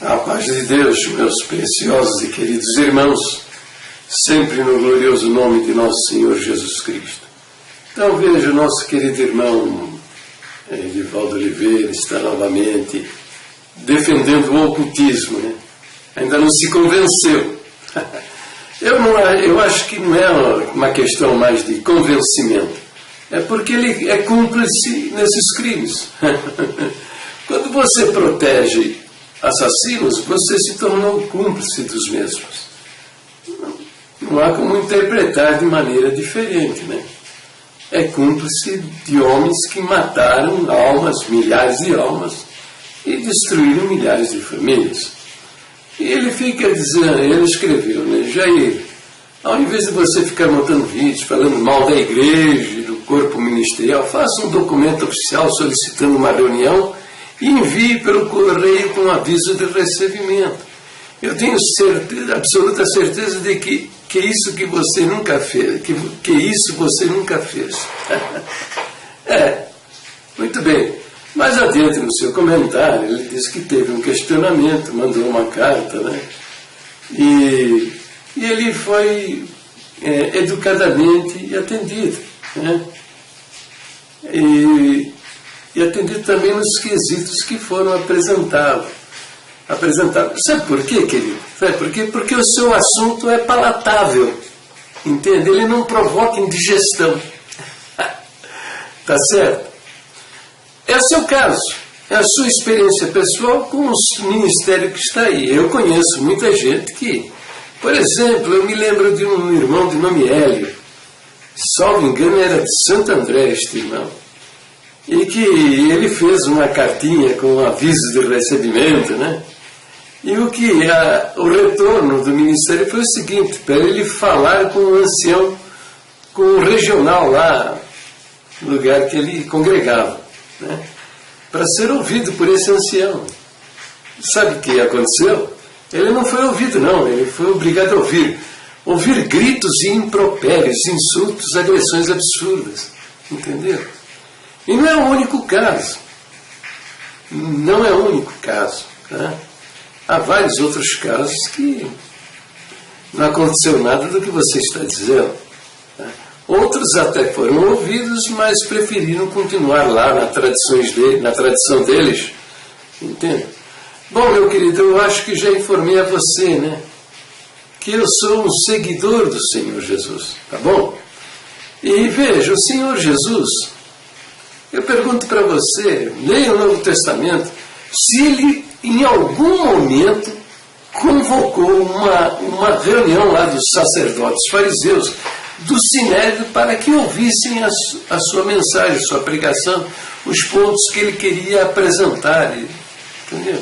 A paz de Deus, meus preciosos e queridos irmãos, sempre no glorioso nome de nosso Senhor Jesus Cristo. Então veja, o nosso querido irmão Edivaldo Oliveira está novamente defendendo o ocultismo, né? Ainda não se convenceu. Eu acho que não é uma questão mais de convencimento, é porque ele é cúmplice nesses crimes. Quando você protege assassinos, você se tornou cúmplice dos mesmos. Não há como interpretar de maneira diferente, né? É cúmplice de homens que mataram almas, milhares de almas, e destruíram milhares de famílias. E ele fica dizendo, ele escreveu, né? Jair, ao invés de você ficar montando vídeos, falando mal da igreja e do corpo ministerial, faça um documento oficial solicitando uma reunião e envie pelo correio com aviso de recebimento. Eu tenho certeza, absoluta certeza de que isso que você nunca fez, que isso você nunca fez. Muito bem. Mais adiante no seu comentário, ele diz que teve um questionamento, mandou uma carta, né? E ele foi educadamente atendido, né? E atendido também nos quesitos que foram apresentados. Sabe por quê, querido? Sabe por quê? Porque o seu assunto é palatável, entende? Ele não provoca indigestão. Tá certo? É o seu caso, é a sua experiência pessoal com o ministério que está aí. Eu conheço muita gente que, por exemplo, eu me lembro de um irmão de nome Hélio, salvo engano era de Santo André este irmão, e que ele fez uma cartinha com aviso de recebimento, né? E o retorno do ministério foi o seguinte, para ele falar com o ancião, com o regional lá, no lugar que ele congregava, né? Para ser ouvido por esse ancião. Sabe o que aconteceu? Ele não foi ouvido, não, ele foi obrigado a ouvir gritos e impropérios, insultos, agressões absurdas, entendeu? E não é o único caso, não é o único caso, né? Há vários outros casos que não aconteceu nada do que você está dizendo, né? Outros até foram ouvidos, mas preferiram continuar lá na tradição deles, entende? Bom, meu querido, eu acho que já informei a você, né, que eu sou um seguidor do Senhor Jesus, tá bom? E veja, o Senhor Jesus, eu pergunto para você, leia o Novo Testamento, se ele em algum momento convocou uma reunião lá dos sacerdotes fariseus, do Sinédrio, para que ouvissem a sua mensagem, a sua pregação, os pontos que ele queria apresentar, entendeu?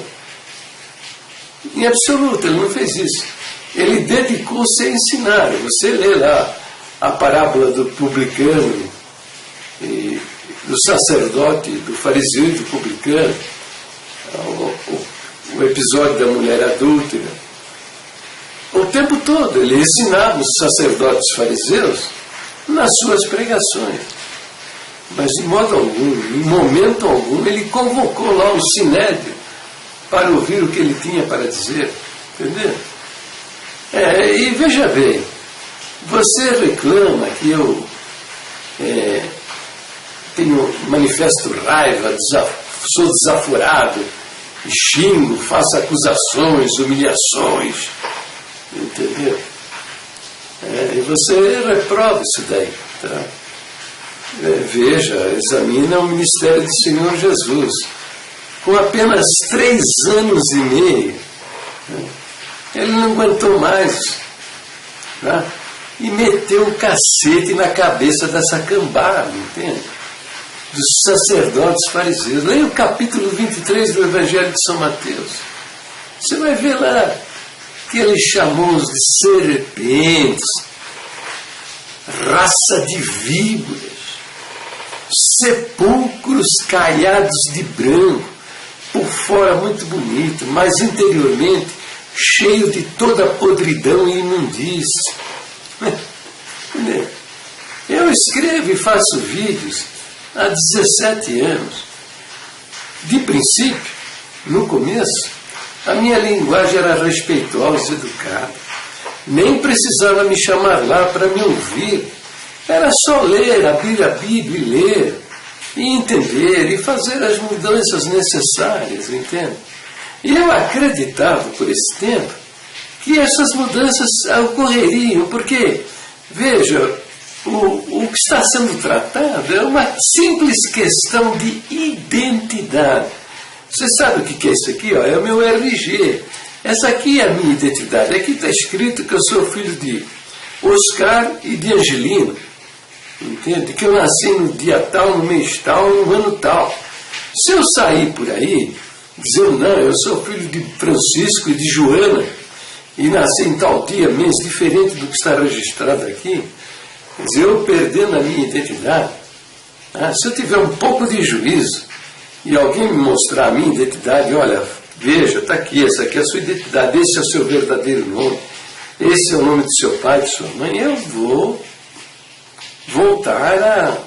Em absoluto, ele não fez isso. Ele dedicou-se a ensinar. Você lê lá a parábola do publicano, e do sacerdote, do fariseu e do publicano, o episódio da mulher adúltera. O tempo todo ele ensinava os sacerdotes fariseus nas suas pregações. Mas de modo algum, em momento algum, ele convocou lá o Sinédrio para ouvir o que ele tinha para dizer. Entendeu? E veja bem, você reclama que eu manifesto raiva, sou desaforado, xingo, faço acusações, humilhações, entendeu? E você reprova isso daí, tá? Veja, examina o ministério do Senhor Jesus. Com apenas 3 anos e meio, né, ele não aguentou mais, tá? E meteu o cacete na cabeça dessa cambada, entende? Dos sacerdotes fariseus. Leia o capítulo 23 do Evangelho de São Mateus. Você vai ver lá que ele chamou-os de serpentes, raça de víboras, sepulcros caiados de branco, por fora muito bonito, mas interiormente cheio de toda podridão e imundície. Eu escrevo e faço vídeos há 17 anos. De princípio, no começo, A minha linguagem era respeitosa, educada. Nem precisava me chamar lá para me ouvir. Era só ler, abrir a Bíblia e ler, e entender, e fazer as mudanças necessárias, entende? E eu acreditava, por esse tempo, que essas mudanças ocorreriam, porque, veja, o que está sendo tratado é uma simples questão de identidade. Você sabe o que é isso aqui? Ó? É o meu RG. Essa aqui é a minha identidade. Aqui está escrito que eu sou filho de Oscar e de Angelina. Entende? Que eu nasci no dia tal, no mês tal, no ano tal. Se eu sair por aí, dizendo, não, eu sou filho de Francisco e de Joana, e nasci em tal dia, mês diferente do que está registrado aqui, quer dizer, eu perdendo a minha identidade, se eu tiver um pouco de juízo, e alguém me mostrar a minha identidade, olha, veja, está aqui, essa aqui é a sua identidade, esse é o seu verdadeiro nome, esse é o nome do seu pai, de sua mãe, eu vou voltar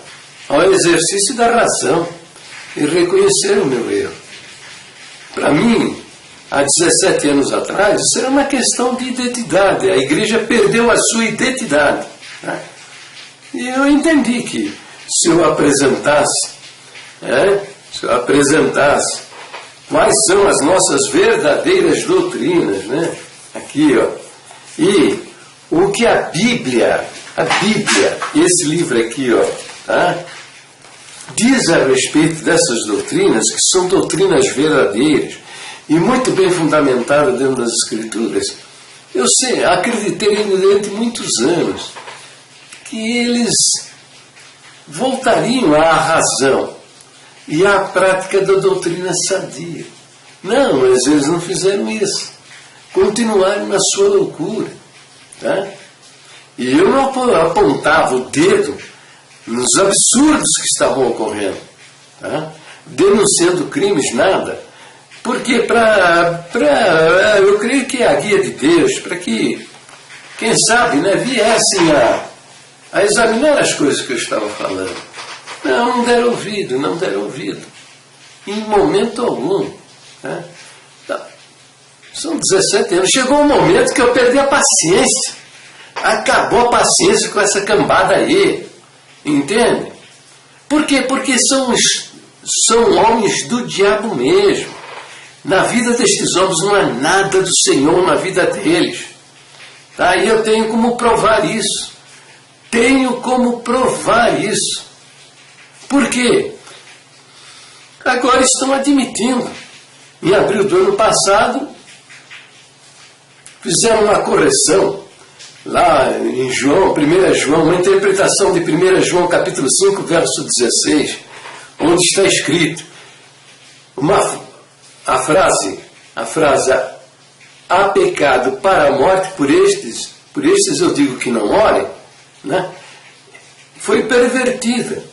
ao exercício da razão e reconhecer o meu erro. Para mim, há 17 anos atrás, isso era uma questão de identidade. A igreja perdeu a sua identidade. Né? E eu entendi que se eu apresentasse quais são as nossas verdadeiras doutrinas, né? Aqui, ó, e o que a Bíblia, esse livro aqui, ó, tá? Diz a respeito dessas doutrinas, que são doutrinas verdadeiras e muito bem fundamentadas dentro das Escrituras. Eu sei, acreditei durante muitos anos que eles voltariam à razão e à prática da doutrina sadia. Não, mas eles não fizeram isso. Continuaram na sua loucura. Tá? E eu não apontava o dedo nos absurdos que estavam ocorrendo, tá? Denunciando crimes, nada. Porque eu creio que é a guia de Deus, para que, quem sabe, né, viessem a examinar as coisas que eu estava falando. Não deram ouvido. Em momento algum. Tá? São 17 anos. Chegou um momento que eu perdi a paciência. Acabou a paciência com essa cambada aí. Entende? Por quê? Porque são homens do diabo mesmo. Na vida destes homens não há nada do Senhor na vida deles. Tá? E eu tenho como provar isso. Por quê? Agora estão admitindo. Em abril do ano passado, fizeram uma correção lá em João, 1 João, uma interpretação de 1 João capítulo 5, verso 16, onde está escrito a frase, há pecado para a morte por estes eu digo que não orem, né? Foi pervertida.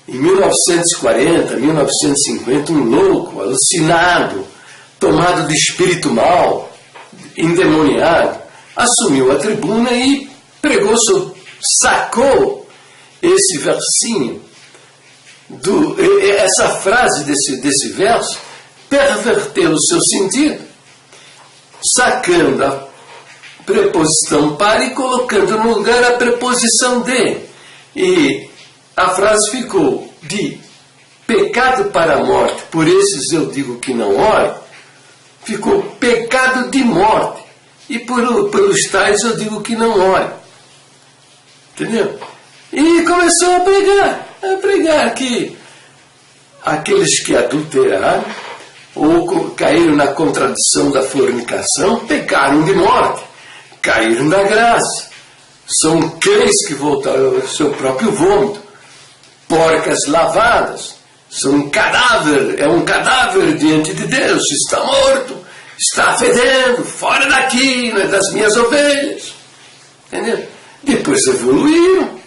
Em 1940, 1950, um louco, alucinado, tomado de espírito mau, endemoniado, assumiu a tribuna e sacou esse versinho, essa frase desse verso, perverteu o seu sentido, sacando a preposição para e colocando no lugar a preposição de. E a frase ficou de pecado para a morte, por esses eu digo que não ore, ficou pecado de morte. E pelos tais eu digo que não ore. Entendeu? E começou a pregar que aqueles que adulteraram ou caíram na contradição da fornicação, pecaram de morte, caíram da graça. São cães que voltaram ao seu próprio vômito, porcas lavadas, são um cadáver diante de Deus, está morto, está fedendo, fora daqui, não é das minhas ovelhas. Entendeu? Depois evoluíram,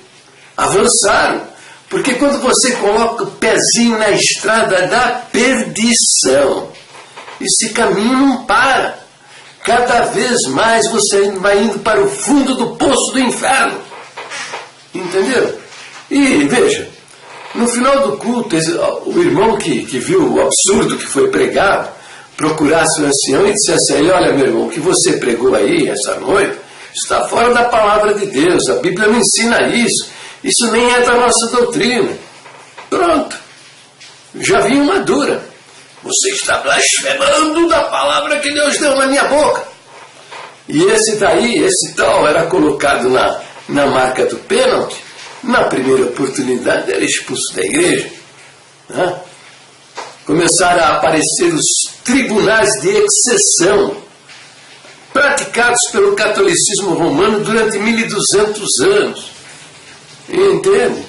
avançaram, porque quando você coloca o pezinho na estrada da perdição, esse caminho não para. Cada vez mais você vai indo para o fundo do poço do inferno. Entendeu? E veja, no final do culto, o irmão que viu o absurdo que foi pregado, procurasse o ancião e dissesse a ele: olha, meu irmão, o que você pregou aí essa noite está fora da palavra de Deus, a Bíblia não ensina isso, isso nem é da nossa doutrina. Pronto, já vinha uma dura: você está blasfemando da palavra que Deus deu na minha boca. E esse daí, esse tal, era colocado na marca do pênalti. Na primeira oportunidade era expulso da igreja, né? Começaram a aparecer os tribunais de exceção, praticados pelo catolicismo romano durante 1200 anos. Entende?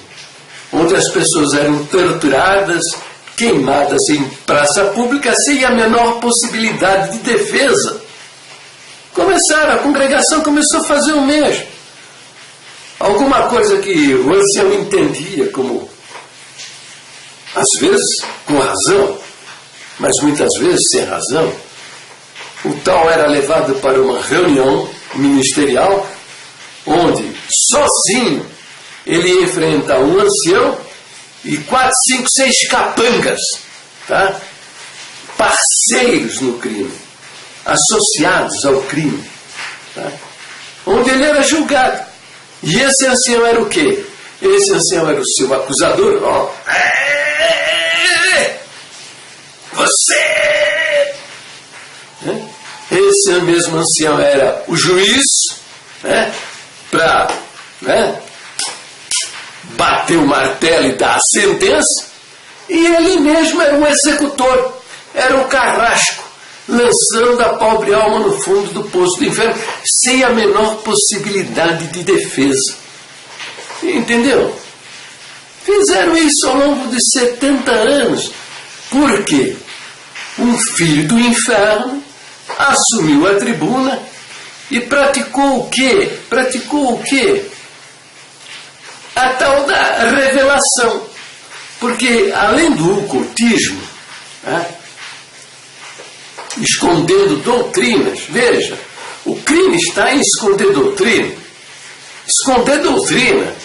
Onde as pessoas eram torturadas, queimadas em praça pública, sem a menor possibilidade de defesa. A congregação começou a fazer o mesmo. Alguma coisa que o ancião entendia como, às vezes com razão, mas muitas vezes sem razão, o tal era levado para uma reunião ministerial, onde sozinho ele ia enfrentar um ancião e 4, 5, 6 capangas, tá? Parceiros no crime, associados ao crime, tá? Onde ele era julgado. E esse ancião era o quê? Esse ancião era o seu acusador. Ó, você! Esse mesmo ancião era o juiz, né? Para, né, bater o martelo e dar a sentença. E ele mesmo era o executor, era o carrasco, lançando a pobre alma no fundo do poço do inferno, sem a menor possibilidade de defesa. Entendeu? Fizeram isso ao longo de 70 anos. Por quê? Um filho do inferno assumiu a tribuna e praticou o quê? Praticou o quê? A tal da revelação. Porque além do ocultismo, né, escondendo doutrinas, veja, o crime está em esconder doutrina. Esconder doutrina.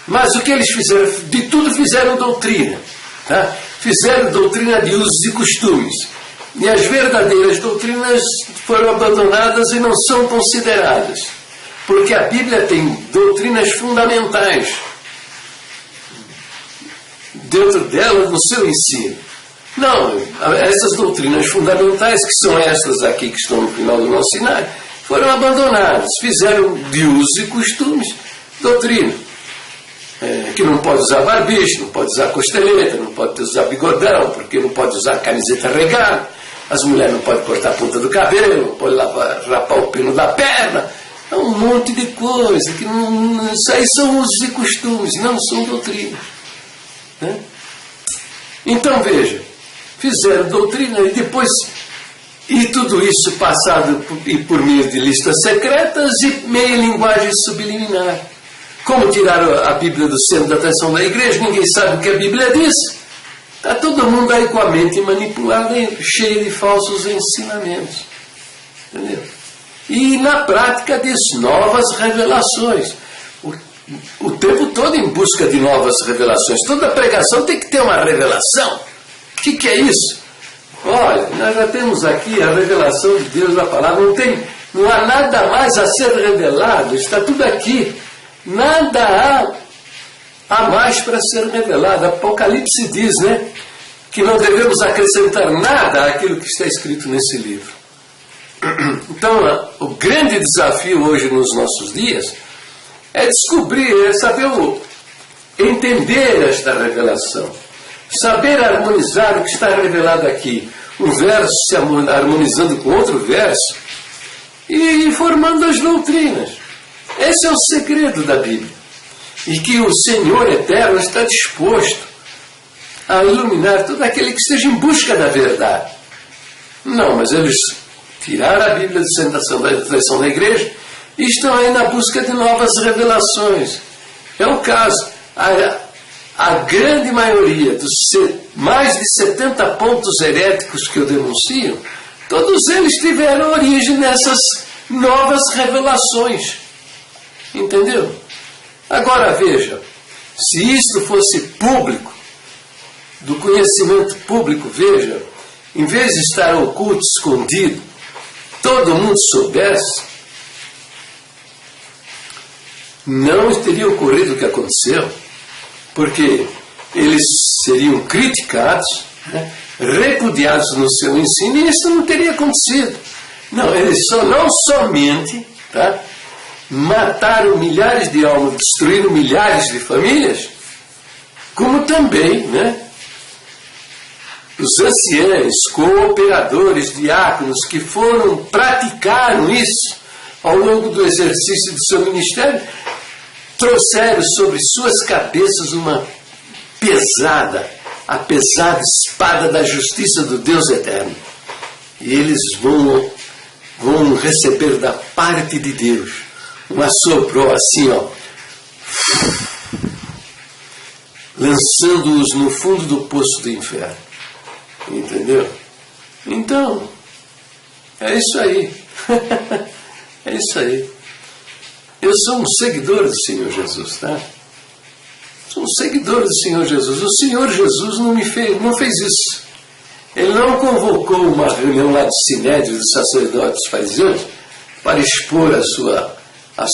Mas o que eles fizeram? De tudo fizeram doutrina. Tá? Fizeram doutrina de usos e costumes. E as verdadeiras doutrinas foram abandonadas e não são consideradas. Porque a Bíblia tem doutrinas fundamentais dentro dela, no seu ensino. Não, essas doutrinas fundamentais, que são estas aqui que estão no final do nosso cenário, foram abandonadas. Fizeram de usos e costumes doutrina. Que não pode usar barbicho, não pode usar costeleta, não pode usar bigodão, porque não pode usar camiseta regada, as mulheres não podem cortar a ponta do cabelo, não podem rapar o pelo da perna. É um monte de coisa, que não, isso aí são usos e costumes, não são doutrinas. Né? Então veja, fizeram doutrina e depois, e tudo isso passado por meio de listas secretas e meia linguagem subliminar. Como tiraram a Bíblia do centro da atenção da igreja, ninguém sabe o que a Bíblia diz. Está todo mundo aí com a mente manipulada, cheia de falsos ensinamentos. Entendeu? E na prática diz novas revelações. O tempo todo em busca de novas revelações. Toda pregação tem que ter uma revelação. O que é isso? Olha, nós já temos aqui a revelação de Deus da palavra. Não há nada mais a ser revelado. Está tudo aqui. Nada há mais para ser revelado. Apocalipse diz, né, que não devemos acrescentar nada àquilo que está escrito nesse livro. Então, o grande desafio hoje nos nossos dias é descobrir, é saber entender esta revelação, saber harmonizar o que está revelado aqui, um verso se harmonizando com outro verso e formando as doutrinas. Esse é o segredo da Bíblia. E que o Senhor eterno está disposto a iluminar todo aquele que esteja em busca da verdade. Não, mas eles tiraram a Bíblia de sentação da atenção da igreja e estão aí na busca de novas revelações. É o caso. A grande maioria dos mais de 70 pontos heréticos que eu denuncio, todos eles tiveram origem nessas novas revelações. Entendeu? Agora veja, se isto fosse público, do conhecimento público, veja, em vez de estar oculto, escondido, todo mundo soubesse, não teria ocorrido o que aconteceu, porque eles seriam criticados, né, repudiados no seu ensino, e isso não teria acontecido. Não, eles não somente, tá, mataram milhares de almas, destruíram milhares de famílias, como também, né, os anciãos, cooperadores, diáconos que praticaram isso ao longo do exercício do seu ministério, trouxeram sobre suas cabeças a pesada espada da justiça do Deus eterno. E eles vão receber da parte de Deus um assopro assim, ó, lançando-os no fundo do poço do inferno. Entendeu? Então, é isso aí. É isso aí. Eu sou um seguidor do Senhor Jesus, tá? Sou um seguidor do Senhor Jesus. O Senhor Jesus não fez isso. Ele não convocou uma reunião lá de sinédrio dos sacerdotes fariseus para expor as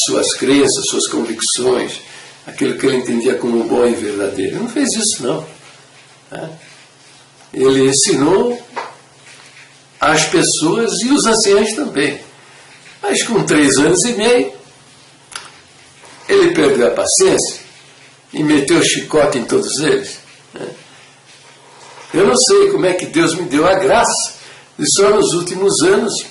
suas crenças, as suas convicções, aquilo que ele entendia como bom e verdadeiro. Ele não fez isso, não. Tá? Ele ensinou as pessoas e os anciãos também. Mas com 3 anos e meio, ele perdeu a paciência e meteu chicote em todos eles. Eu não sei como é que Deus me deu a graça de só nos últimos anos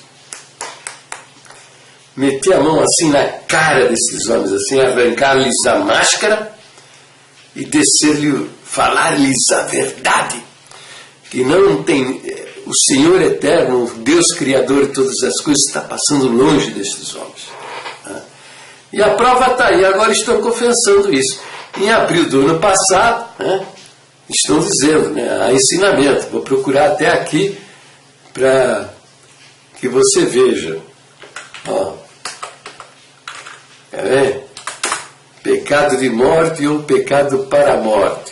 meter a mão assim na cara desses homens, assim, arrancar-lhes a máscara e falar-lhes a verdade. Que não tem, o Senhor eterno, o Deus criador de todas as coisas, está passando longe destes homens. E a prova está aí, agora estão confessando isso. Em abril do ano passado, estão dizendo, há ensinamento. Vou procurar até aqui para que você veja. Ó, quer ver? Pecado de morte ou pecado para a morte?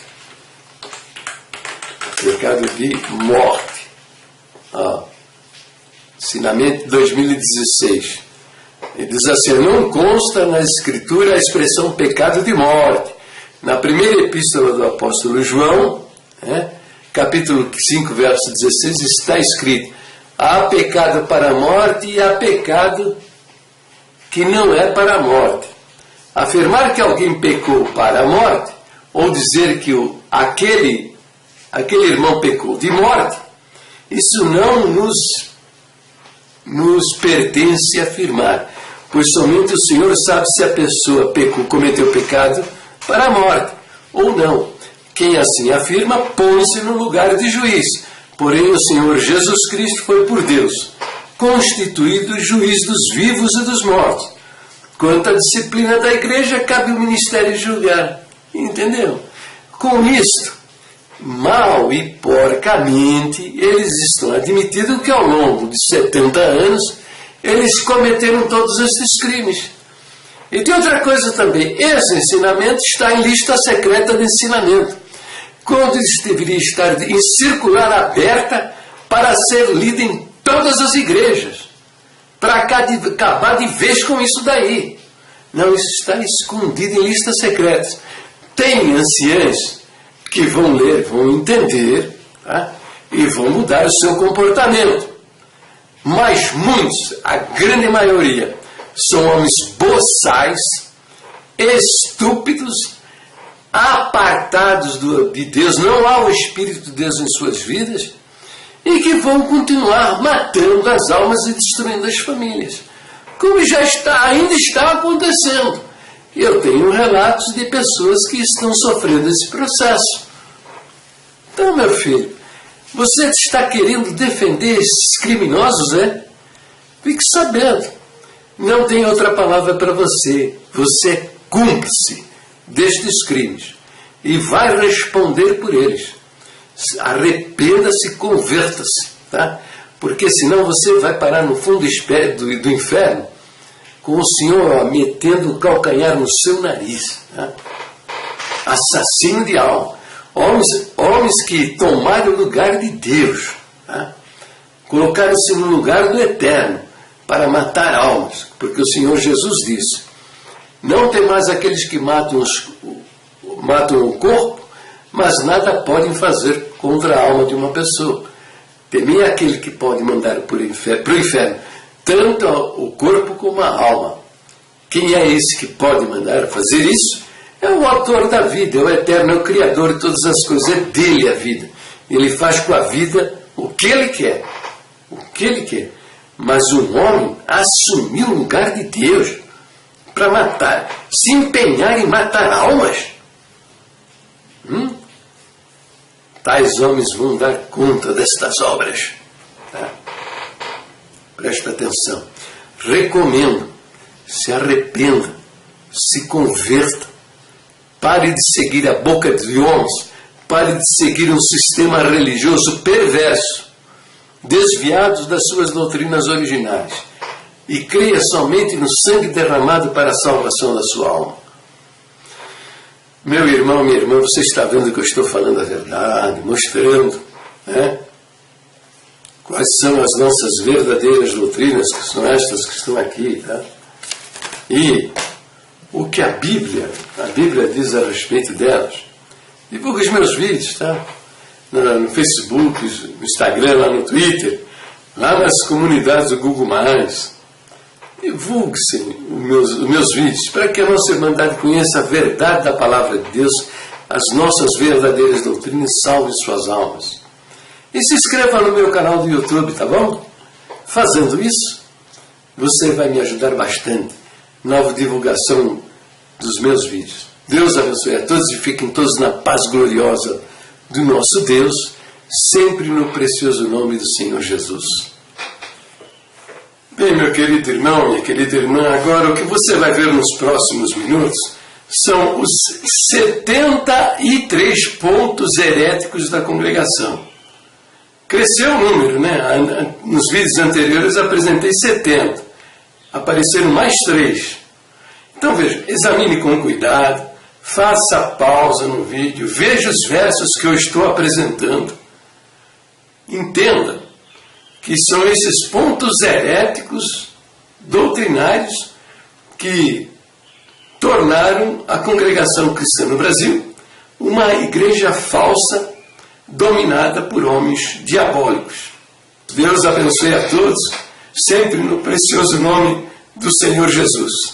Pecado de morte. Ó, ensinamento de 2016. Ele diz assim: não consta na Escritura a expressão pecado de morte. Na primeira epístola do apóstolo João, capítulo 5, verso 16, está escrito: há pecado para a morte e há pecado que não é para a morte. Afirmar que alguém pecou para a morte, ou dizer que aquele irmão pecou de morte, isso não nos pertence afirmar, pois somente o Senhor sabe se a pessoa cometeu pecado para a morte ou não. Quem assim afirma, põe-se no lugar de juiz. Porém, o Senhor Jesus Cristo foi por Deus constituído juiz dos vivos e dos mortos. Quanto à disciplina da igreja, cabe o ministério julgar. Entendeu? Com isto, mal e porcamente, eles estão admitindo que ao longo de 70 anos eles cometeram todos esses crimes. E tem outra coisa também: esse ensinamento está em lista secreta de ensinamento, quando deveria estar em circular aberta para ser lido em todas as igrejas, para acabar de vez com isso daí. Não, isso está escondido em listas secretas. Tem anciãos que vão ler, vão entender, tá? E vão mudar o seu comportamento. Mas muitos, a grande maioria, são homens boçais, estúpidos, apartados de Deus, não há o Espírito de Deus em suas vidas, e que vão continuar matando as almas e destruindo as famílias, como ainda está acontecendo. E eu tenho relatos de pessoas que estão sofrendo esse processo. Então, meu filho, você está querendo defender esses criminosos, Fique sabendo. Não tem outra palavra para você. Você é cúmplice destes crimes e vai responder por eles. Arrependa-se, converta-se, tá? Porque senão você vai parar no fundo do inferno com o Senhor metendo o calcanhar no seu nariz, tá? Assassino de alma. Homens que tomaram o lugar de Deus, tá? colocaram-se no lugar do eterno para matar almas, porque o Senhor Jesus disse: não tem mais aqueles que matam o corpo, mas nada podem fazer contra a alma de uma pessoa. Temei aquele que pode mandar para o inferno tanto o corpo como a alma. Quem é esse que pode mandar fazer isso? É o autor da vida, é o eterno, é o criador de todas as coisas, é dele a vida. Ele faz com a vida o que ele quer, o que ele quer. Mas o homem assumiu o lugar de Deus para matar, se empenhar em matar almas. Tais homens vão dar conta destas obras. Tá? Presta atenção. Recomendo, se arrependa, se converta, pare de seguir a boca de homens, pare de seguir um sistema religioso perverso, desviados das suas doutrinas originais, e creia somente no sangue derramado para a salvação da sua alma. Meu irmão, minha irmã, você está vendo que eu estou falando a verdade, mostrando, né? Quais são as nossas verdadeiras doutrinas, que são estas que estão aqui, tá? E o que a Bíblia diz a respeito delas. Divulga os meus vídeos, tá? No Facebook, no Instagram, lá no Twitter, lá nas comunidades do Google+. Divulgue-se os meus vídeos, para que a nossa Irmandade conheça a verdade da Palavra de Deus, as nossas verdadeiras doutrinas, salve suas almas. E se inscreva no meu canal do YouTube, tá bom? Fazendo isso, você vai me ajudar bastante na divulgação dos meus vídeos. Deus abençoe a todos e fiquem todos na paz gloriosa do nosso Deus, sempre no precioso nome do Senhor Jesus. Bem, meu querido irmão, minha querida irmã, agora o que você vai ver nos próximos minutos são os 73 pontos heréticos da congregação. Cresceu o número, né? Nos vídeos anteriores apresentei 70. Apareceram mais 3. Então veja, examine com cuidado, faça pausa no vídeo, veja os versos que eu estou apresentando. Entenda que são esses pontos heréticos, doutrinários, que tornaram a congregação cristã no Brasil uma igreja falsa, dominada por homens diabólicos. Deus abençoe a todos, sempre no precioso nome do Senhor Jesus.